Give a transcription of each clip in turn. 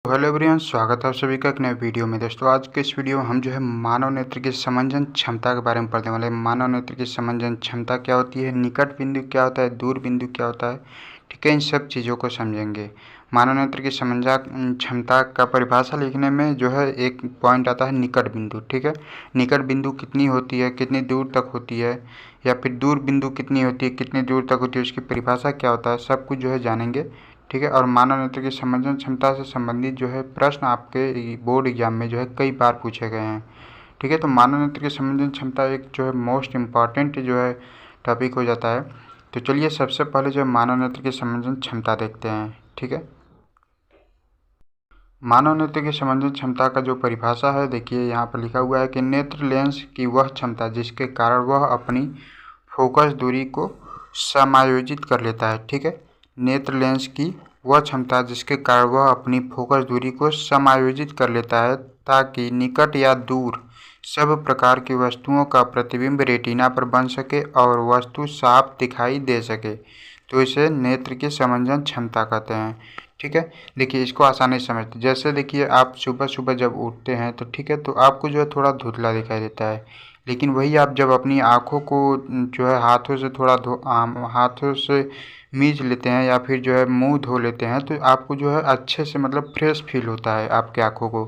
Hello everyone, स्वागत है आप सभी का एक नए वीडियो में। दोस्तों, आज के इस वीडियो में हम जो है मानव नेत्र की समंजन क्षमता के बारे में पढ़ने वाले हैं। मानव नेत्र की समंजन क्षमता क्या होती है, निकट बिंदु क्या होता है, दूर बिंदु क्या होता है, ठीक है, इन सब चीज़ों को समझेंगे। मानव नेत्र की समंजन क्षमता का परिभाषा लिखने में जो है एक पॉइंट आता है निकट बिंदु। ठीक है, निकट बिंदु कितनी होती है, कितनी दूर तक होती है, या फिर दूर बिंदु कितनी होती है, कितनी दूर तक होती है, उसकी परिभाषा क्या होता है, सब कुछ जो है जानेंगे। ठीक है, और मानव नेत्र की समंजन क्षमता से संबंधित जो है प्रश्न आपके बोर्ड एग्जाम में जो है कई बार पूछे गए हैं। ठीक है, तो मानव नेत्र की समंजन क्षमता एक जो है मोस्ट इम्पॉर्टेंट जो है टॉपिक हो जाता है। तो चलिए सबसे पहले जो है मानव नेत्र की समंजन क्षमता देखते हैं। ठीक है, मानव नेत्र की समंजन क्षमता का जो परिभाषा है, देखिए यहाँ पर लिखा हुआ है कि नेत्र लेंस की वह क्षमता जिसके कारण वह अपनी फोकस दूरी को समायोजित कर लेता है। ठीक है, नेत्र लेंस की वह क्षमता जिसके कारण वह अपनी फोकस दूरी को समायोजित कर लेता है ताकि निकट या दूर सब प्रकार की वस्तुओं का प्रतिबिंब रेटिना पर बन सके और वस्तु साफ दिखाई दे सके, तो इसे नेत्र की समंजन क्षमता कहते हैं। ठीक है, देखिए इसको आसानी से समझते, जैसे देखिए आप सुबह सुबह जब उठते हैं तो ठीक है, तो आपको जो है थोड़ा धुंधला दिखाई देता है, लेकिन वही आप जब अपनी आँखों को जो है हाथों से थोड़ा हाथों से मींच लेते हैं या फिर जो है मुंह धो लेते हैं, तो आपको जो है अच्छे से मतलब फ्रेश फील होता है आपकी आँखों को।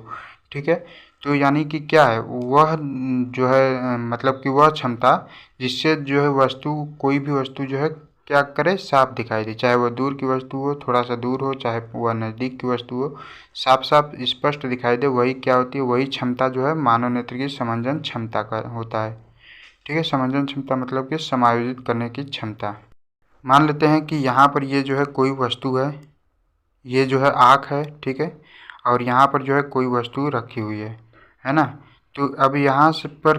ठीक है, तो यानी कि क्या है वह जो है मतलब कि वह क्षमता जिससे जो है वस्तु, कोई भी वस्तु जो है क्या करे, साफ दिखाई दे, चाहे वह दूर की वस्तु हो, थोड़ा सा दूर हो, चाहे वह नज़दीक की वस्तु हो, साफ साफ स्पष्ट दिखाई दे, वही क्या होती है, वही क्षमता जो है मानव नेत्र की समंजन क्षमता का होता है। ठीक है, समंजन क्षमता मतलब कि समायोजित करने की क्षमता। मान लेते हैं कि यहाँ पर ये जो है कोई वस्तु है, ये जो है आँख है, ठीक है, और यहाँ पर जो है कोई वस्तु रखी हुई है ना। तो अब यहाँ से पर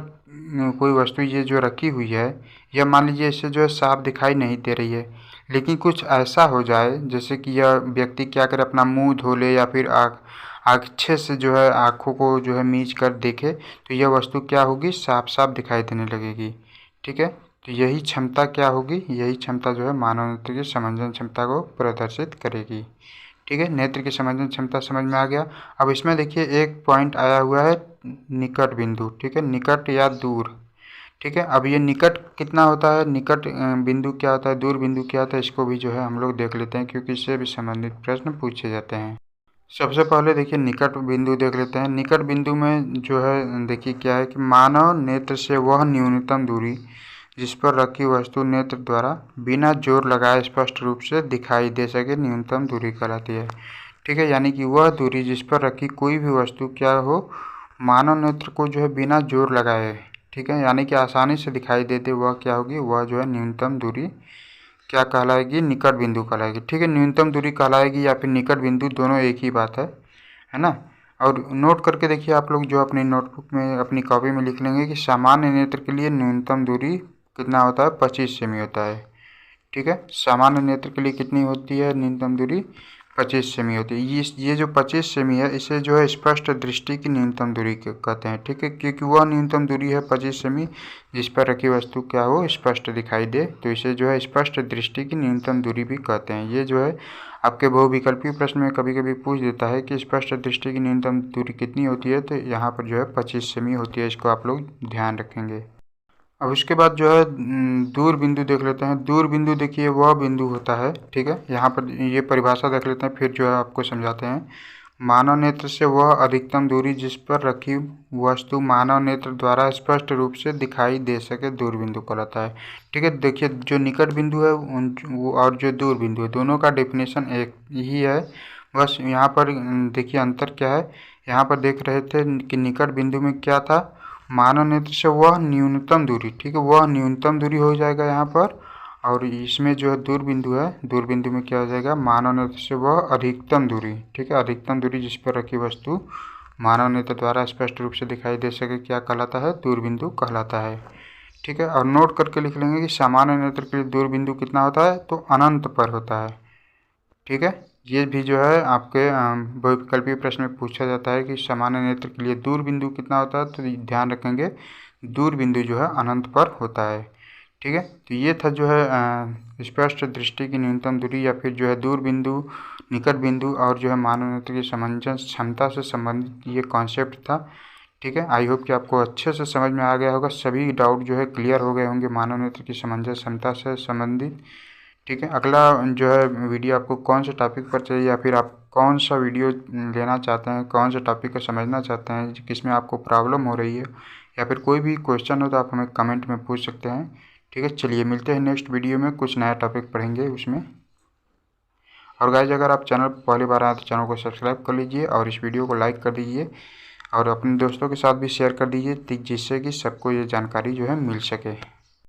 कोई वस्तु ये जो रखी हुई है, यह मान लीजिए इससे जो है साफ दिखाई नहीं दे रही है, लेकिन कुछ ऐसा हो जाए जैसे कि यह व्यक्ति क्या करे, अपना मुंह धो ले या फिर अच्छे से जो है आँखों को जो है मींच कर देखे, तो यह वस्तु क्या होगी, साफ साफ दिखाई देने लगेगी। ठीक है, तो यही क्षमता क्या होगी, यही क्षमता जो है मानव नेत्र की समंजन क्षमता को प्रदर्शित करेगी। ठीक है, नेत्र की समंजन क्षमता समझ में आ गया। अब इसमें देखिए एक पॉइंट आया हुआ है निकट बिंदु। ठीक है, निकट या दूर। ठीक है, अब ये निकट कितना होता है, निकट बिंदु क्या होता है, दूर बिंदु क्या होता है, इसको भी जो है हम लोग देख लेते हैं क्योंकि इससे भी संबंधित प्रश्न पूछे जाते हैं। सबसे पहले देखिए निकट बिंदु देख लेते हैं। निकट बिंदु में जो है देखिए क्या है कि मानव नेत्र से वह न्यूनतम दूरी जिस पर रखी वस्तु नेत्र द्वारा बिना जोर लगाए स्पष्ट रूप से दिखाई दे सके न्यूनतम दूरी कहलाती है। ठीक है, यानी कि वह दूरी जिस पर रखी कोई भी वस्तु क्या हो, मानव नेत्र को जो है बिना जोर लगाए, ठीक है, यानी कि आसानी से दिखाई देते, वह क्या होगी, वह जो है न्यूनतम दूरी क्या कहलाएगी, निकट बिंदु कहलाएगी। ठीक है, न्यूनतम दूरी कहलाएगी या फिर निकट बिंदु, दोनों एक ही बात है ना। और नोट करके देखिए आप लोग, जो अपनी नोटबुक में अपनी कॉपी में लिख लेंगे कि सामान्य नेत्र के लिए न्यूनतम दूरी कितना होता है, 25 सेमी होता है। ठीक है, सामान्य नेत्र के लिए कितनी होती है न्यूनतम दूरी, 25 सेमी होती है। ये जो 25 सेमी है, इसे जो है स्पष्ट दृष्टि की न्यूनतम दूरी कहते हैं। ठीक है, क्योंकि वह न्यूनतम दूरी है 25 सेमी जिस पर रखी वस्तु क्या हो, स्पष्ट दिखाई दे, तो इसे जो है स्पष्ट दृष्टि की न्यूनतम दूरी भी कहते हैं। ये जो है आपके बहुविकल्पीय प्रश्न में कभी कभी पूछ देता है कि स्पष्ट दृष्टि की न्यूनतम दूरी कितनी होती है, तो यहाँ पर जो है 25 सेमी होती है, इसको आप लोग ध्यान रखेंगे। अब उसके बाद जो है दूर बिंदु देख लेते हैं। दूर बिंदु देखिए वह बिंदु होता है, ठीक है, यहाँ पर ये परिभाषा देख लेते हैं, फिर जो है आपको समझाते हैं। मानव नेत्र से वह अधिकतम दूरी जिस पर रखी वस्तु मानव नेत्र द्वारा स्पष्ट रूप से दिखाई दे सके दूर बिंदु कहलाता है। ठीक है, देखिए जो निकट बिंदु है और जो दूर बिंदु है, दोनों का डेफिनेशन एक ही है, बस यहाँ पर देखिए अंतर क्या है। यहाँ पर देख रहे थे कि निकट बिंदु में क्या था, मानव नेत्र से वह न्यूनतम दूरी, ठीक है, वह न्यूनतम दूरी हो जाएगा यहाँ पर, और इसमें जो है दूर बिंदु है, दूर बिंदु में क्या हो जाएगा, मानव नेत्र से वह अधिकतम दूरी, ठीक है, अधिकतम दूरी जिस पर रखी वस्तु मानव नेत्र द्वारा स्पष्ट रूप से दिखाई दे सके क्या कहलाता है, दूर बिंदु कहलाता है। ठीक है, और नोट करके लिख लेंगे कि सामान्य नेत्र के लिए दूर बिंदु कितना होता है, तो अनंत पर होता है। ठीक है, ये भी जो है आपके बहुविकल्पीय प्रश्न में पूछा जाता है कि सामान्य नेत्र के लिए दूर बिंदु कितना होता है, तो ध्यान रखेंगे दूर बिंदु जो है अनंत पर होता है। ठीक है, तो ये था जो है स्पष्ट दृष्टि की न्यूनतम दूरी या फिर जो है दूर बिंदु, निकट बिंदु और जो है मानव नेत्र की समंजस क्षमता से संबंधित ये कॉन्सेप्ट था। ठीक है, आई होप कि आपको अच्छे से समझ में आ गया होगा, सभी डाउट जो है क्लियर हो गए होंगे मानव नेत्र की समंजस क्षमता से संबंधित। ठीक है, अगला जो है वीडियो आपको कौन से टॉपिक पर चाहिए या फिर आप कौन सा वीडियो लेना चाहते हैं, कौन से टॉपिक को समझना चाहते हैं, किसमें आपको प्रॉब्लम हो रही है या फिर कोई भी क्वेश्चन हो तो आप हमें कमेंट में पूछ सकते हैं। ठीक है, चलिए मिलते हैं नेक्स्ट वीडियो में, कुछ नया टॉपिक पढ़ेंगे उसमें। और गाइस, अगर आप चैनल पर पहली बार आए तो चैनल को सब्सक्राइब कर लीजिए और इस वीडियो को लाइक कर दीजिए और अपने दोस्तों के साथ भी शेयर कर दीजिए जिससे कि सबको ये जानकारी जो है मिल सके।